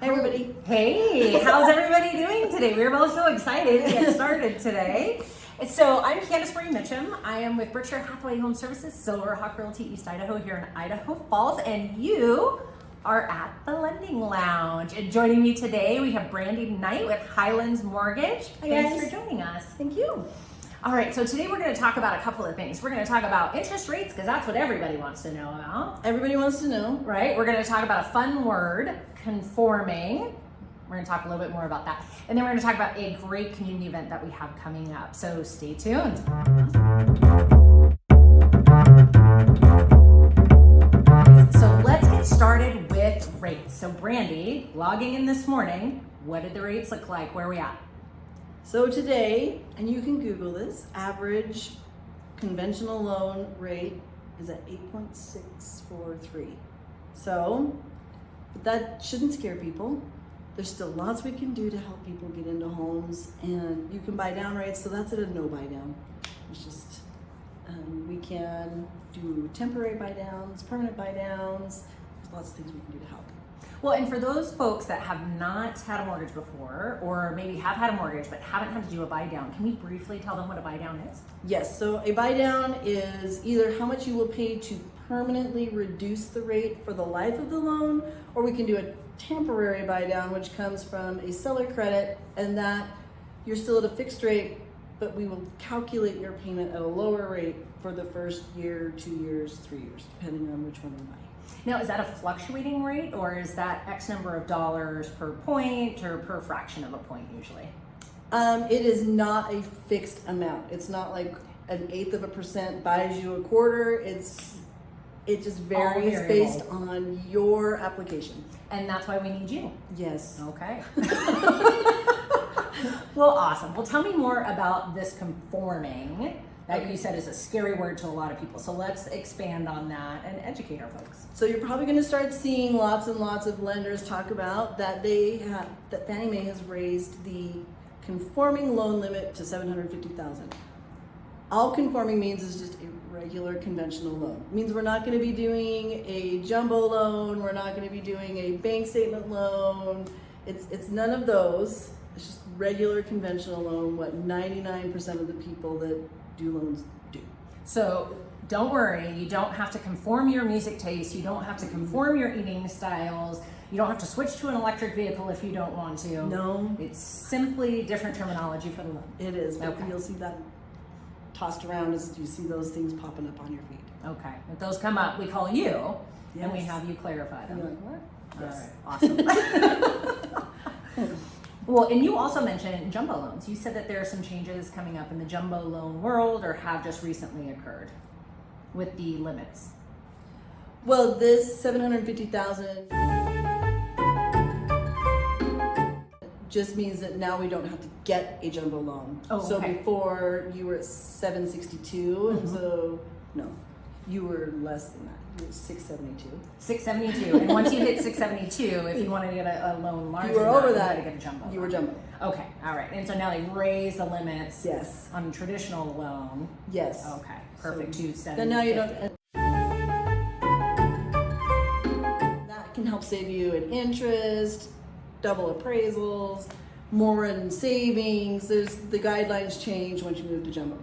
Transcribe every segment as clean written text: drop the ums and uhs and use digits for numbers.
Hey everybody. Hey, how's everybody doing today? We're both so excited to get started today. So I'm Candace-Marie Mitcham. I am with Berkshire Hathaway HomeServices, Silverhawk Realty, East Idaho, here in Idaho Falls, and you are at the Lending Lounge. And joining me today, we have Brandy Knight with Highlands Mortgage. Hi, Thanks guys. for joining us. Thank you. All right, so today we're going to talk about a couple of things. We're going to talk about interest rates, because that's what everybody wants to know about. Everybody wants to know. Right? We're going to talk about a fun word, conforming. We're going to talk a little bit more about that. And then we're going to talk about a great community event that we have coming up. So stay tuned. So let's get started with rates. So Brandy, logging in this morning, what did the rates look like? Where are we at? So today, and you can Google this, average conventional loan rate is at 8.643. So, but that shouldn't scare people. There's still lots we can do to help people get into homes, and you can buy down rates, so that's at a no buy down. It's just, we can do temporary buy downs, permanent buy downs. There's lots of things we can do to help. Well, and for those folks that have not had a mortgage before, or maybe have had a mortgage but haven't had to do a buy down, can we briefly tell them what a buy down is? Yes, so a buy down is either how much you will pay to permanently reduce the rate for the life of the loan, or we can do a temporary buy down, which comes from a seller credit, and that you're still at a fixed rate, but we will calculate your payment at a lower rate for the first year, 2 years, 3 years, depending on which one you buy. Now, is that a fluctuating rate, or is that X number of dollars per point or per fraction of a point usually? It is not a fixed amount. It's not like 1/8% buys you a quarter. It just varies based on your application. And that's why we need you. Yes. Okay. Well, awesome. Well, tell me more about this conforming that you said is a scary word to a lot of people. So let's expand on that and educate our folks. So you're probably going to start seeing lots and lots of lenders talk about that that Fannie Mae has raised the conforming loan limit to $750,000. All conforming means is just a regular conventional loan. It means we're not going to be doing a jumbo loan. We're not going to be doing a bank statement loan. It's none of those. It's just regular conventional loan, what 99% of the people that do loans do. So don't worry, you don't have to conform your music taste, you don't have to conform your eating styles, you don't have to switch to an electric vehicle if you don't want to. No. It's simply different terminology for the loan. It is, but Okay. you'll see that tossed around as you see those things popping up on your feed. Okay, if those come up, we call you and we Yes. have you clarify them. You're like, what? Yes. All right, awesome. Well, and you also mentioned jumbo loans. You said that there are some changes coming up in the jumbo loan world, or have just recently occurred with the limits. Well, this $750,000 just means that now we don't have to get a jumbo loan. Oh, So okay. before you were at 762, and so no, you were less than that. You were 672. 672, and once you hit 672, if you wanted to get a loan larger, You were than over you that. had to get a jumbo. You were loan. jumbo. Okay, all right, and so now they raise the limits. Yes. On a traditional loan. Yes. Okay, perfect. So To 750. then now you don't. That can help save you in interest, double appraisals, more in savings. There's the guidelines change once you move to jumbo.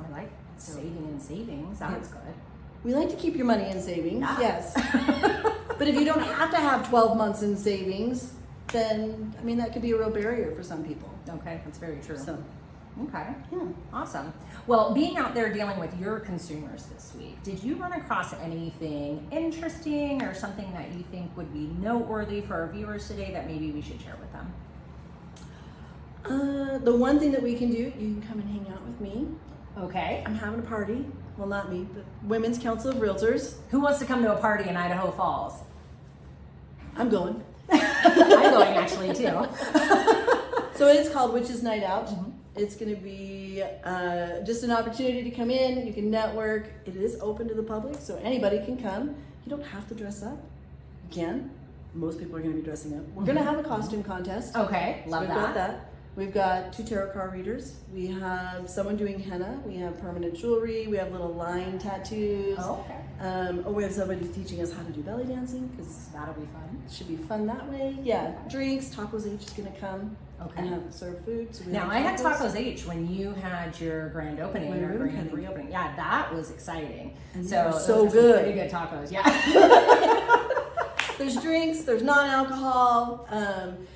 I like saving and savings. Sounds good. We like to keep your money in savings, Yeah. yes. But if you don't have to have 12 months in savings, then, I mean, that could be a real barrier for some people. Okay, that's very true. So, Okay, yeah. awesome. Well, being out there dealing with your consumers this week, did you run across anything interesting or something that you think would be noteworthy for our viewers today that maybe we should share with them? The one thing that we can do, you can come and hang out with me. Okay. I'm having a party. Well, not me, but Women's Council of Realtors. Who wants to come to a party in Idaho Falls? I'm going. I'm going actually too. So it's called Witches Night Out. Mm-hmm. It's going to be just an opportunity to come in. You can network. It is open to the public, so anybody can come. You don't have to dress up. You can. Most people are going to be dressing up. We're going to have a costume contest. Okay, So love we've that. got that. We've got 2 tarot card readers. We have someone doing henna. We have permanent jewelry. We have little line tattoos. Oh, okay. Or we have somebody teaching us how to do belly dancing, because That'll be fun. it should be fun that way. Yeah, drinks, Tacos H is gonna come and have serve food. So we Now, have I had Tacos H when you had your grand opening, My your ribbon grand cutting. reopening. Yeah, that was exciting. And they So, were those so are some good. Pretty good tacos, yeah. There's drinks, there's non-alcohol.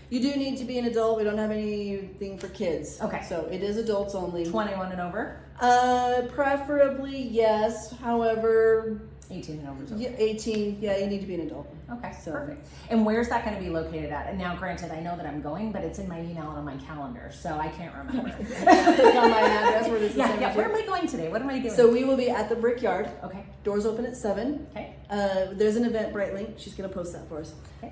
You do need to be an adult. We don't have anything for kids. Okay. So it is adults only. 21 and over? Preferably, yes. However, 18 and over. is okay. yeah, 18, yeah, you need to be an adult. Okay, So- perfect. And where's that going to be located at? And now, granted, I know that I'm going, but it's in my email and on my calendar, so I can't remember. Click on my address where this is yeah. Where am I going today? What am I doing? So we will be at the Brickyard. okay, Doors open at 7. okay, There's an Eventbrite link. She's going to post that for us. Okay.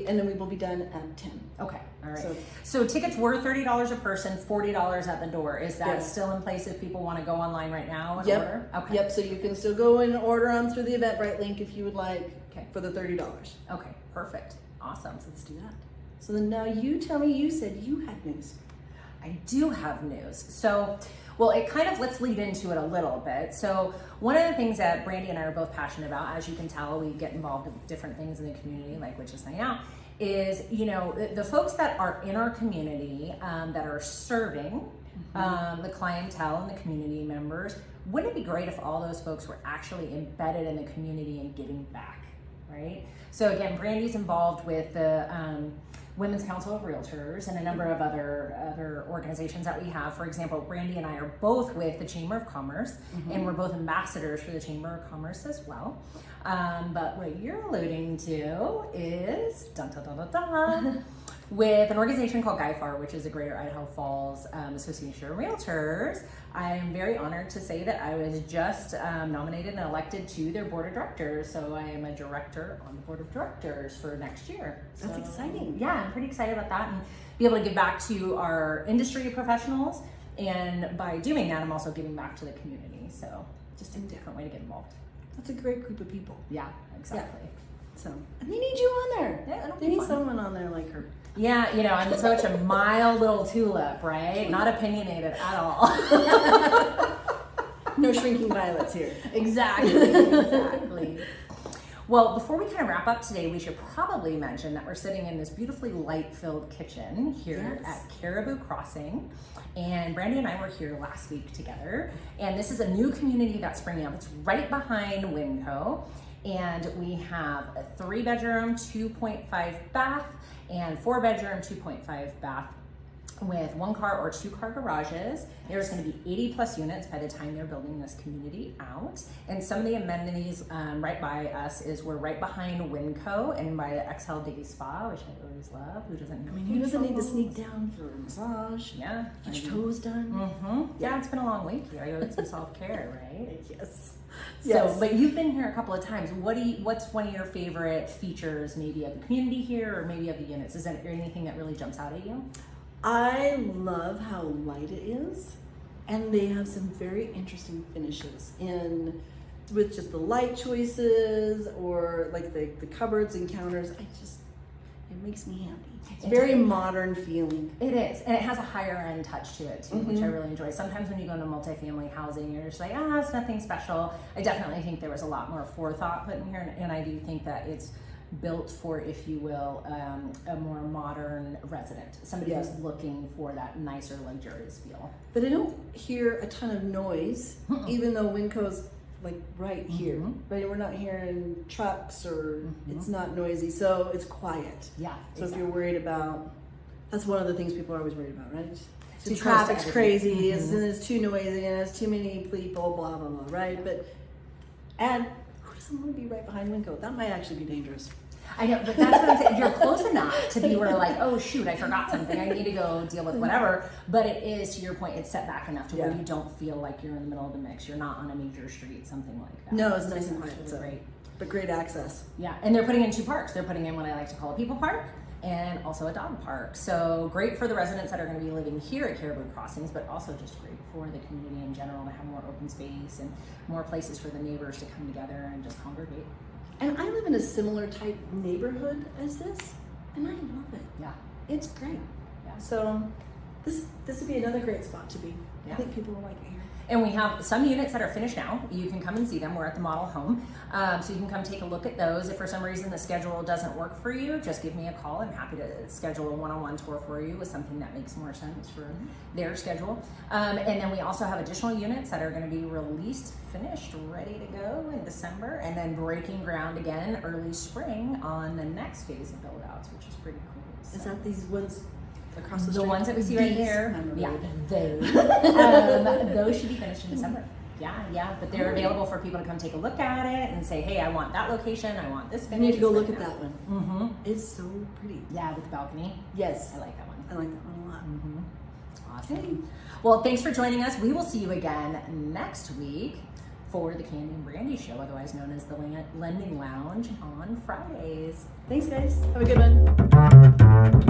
And then we will be done at 10. okay. All right. So- So tickets were $30 a person, $40 at the door. Is that Yes. still in place if people want to go online right now and Yep. order? Okay. Yep. So you can still go and order them through the Eventbrite link if you would like Okay. for the $30. Okay, perfect. Awesome. Let's do that. So then now you tell me, you said you had news. I do have news. So, well, it kind of, let's lead into it a little bit. So, one of the things that Brandy and I are both passionate about, as you can tell, we get involved in different things in the community, like Witches Night Out, is, you know, the folks that are in our community that are serving the clientele and the community members. Wouldn't it be great if all those folks were actually embedded in the community and giving back, right? So again, Brandy's involved with the Women's Council of Realtors and a number of other organizations that we have. For example, Brandy and I are both with the Chamber of Commerce, and we're both ambassadors for the Chamber of Commerce as well. But what you're alluding to is with an organization called GIFAR, which is the Greater Idaho Falls Association of Realtors. I am very honored to say that I was just nominated and elected to their board of directors. So I am a director on the board of directors for next year. That's So, exciting. Yeah, I'm pretty excited about that and be able to give back to our industry professionals. And by doing that, I'm also giving back to the community. So just a different way to get involved. That's a great group of people. Yeah, exactly. So, and they need you on there. Yeah, it'll They be need fun. someone on there like her. Yeah, you know, I'm such a mild little tulip, right? Not opinionated at all. No shrinking violets here. Exactly. Well, before we kind of wrap up today, we should probably mention that we're sitting in this beautifully light-filled kitchen here Yes. at Caribou Crossing. And Brandy and I were here last week together. And this is a new community that's springing up. It's right behind Winco. And we have a 3-bedroom, 2.5 bath, and 4-bedroom, 2.5 bath with 1-car or 2-car garages. There's going to be 80 plus units by the time they're building this community out. And some of the amenities right by us is we're right behind Winco and by the XL Day Spa, which I always love. Who doesn't know? I mean, who doesn't need to sneak down for a massage? Yeah. Get your toes done. Yeah, it's been a long week here. I owe some self-care, right? Yes. So, but you've been here a couple of times. What's one of your favorite features, maybe of the community here, or maybe of the units? Is there anything that really jumps out at you? I love how light it is, and they have some very interesting finishes in with just the light choices or like the cupboards and counters. It makes me happy. It's very modern feeling. It is, and it has a higher end touch to it too, which I really enjoy. Sometimes when you go into multifamily housing, you're just like, it's nothing special. I definitely think there was a lot more forethought put in here, and I do think that it's built for, if you will, a more modern resident, somebody who's looking for that nicer, luxurious feel. But I don't hear a ton of noise, even though Winco's like right here, right? We're not hearing trucks or it's not noisy, so it's quiet. Yeah. So if you're worried about, that's one of the things people are always worried about, right? The Too traffic's close to crazy, it's too noisy, and it's too many people, blah, blah, blah, right? And who doesn't want to be right behind Winco? That might actually be dangerous. I know, but that's what I'm saying. You're close enough to be where like, oh shoot, I forgot something. I need to go deal with whatever. But it is, to your point, it's set back enough to where you don't feel like you're in the middle of the mix. You're not on a major street, something like that. No, it's nice and quiet. Really So great. But great access. Yeah, and they're putting in 2 parks. They're putting in what I like to call a people park and also a dog park. So great for the residents that are going to be living here at Caribou Crossings, but also just great for the community in general to have more open space and more places for the neighbors to come together and just congregate. And I live in a similar type neighborhood as this, and I love it. Yeah. It's great. Yeah. So this would be another great spot to be. Yeah. I think people will like it here. And we have some units that are finished now. You can come and see them. We're at the model home. So you can come take a look at those. If for some reason the schedule doesn't work for you, just give me a call. I'm happy to schedule a one-on-one tour for you with something that makes more sense for their schedule. And then we also have additional units that are going to be released, finished, ready to go in December, and then breaking ground again early spring on the next phase of build-outs, which is pretty cool. So. Is that these ones across the The street? ones that we see right These? here, Yeah. those should be finished in December. Yeah, but they're available for people to come take a look at it and say, hey, I want that location, I want this I finish. need to go look at that one. Mm-hmm. It's so pretty. Yeah, with the balcony. Yes. I like that one. I like that one a lot. Mm-hmm. Awesome. Well, thanks for joining us. We will see you again next week for the Candy and Brandy Show, otherwise known as the Lending Lounge, on Fridays. Thanks, guys. Have a good one.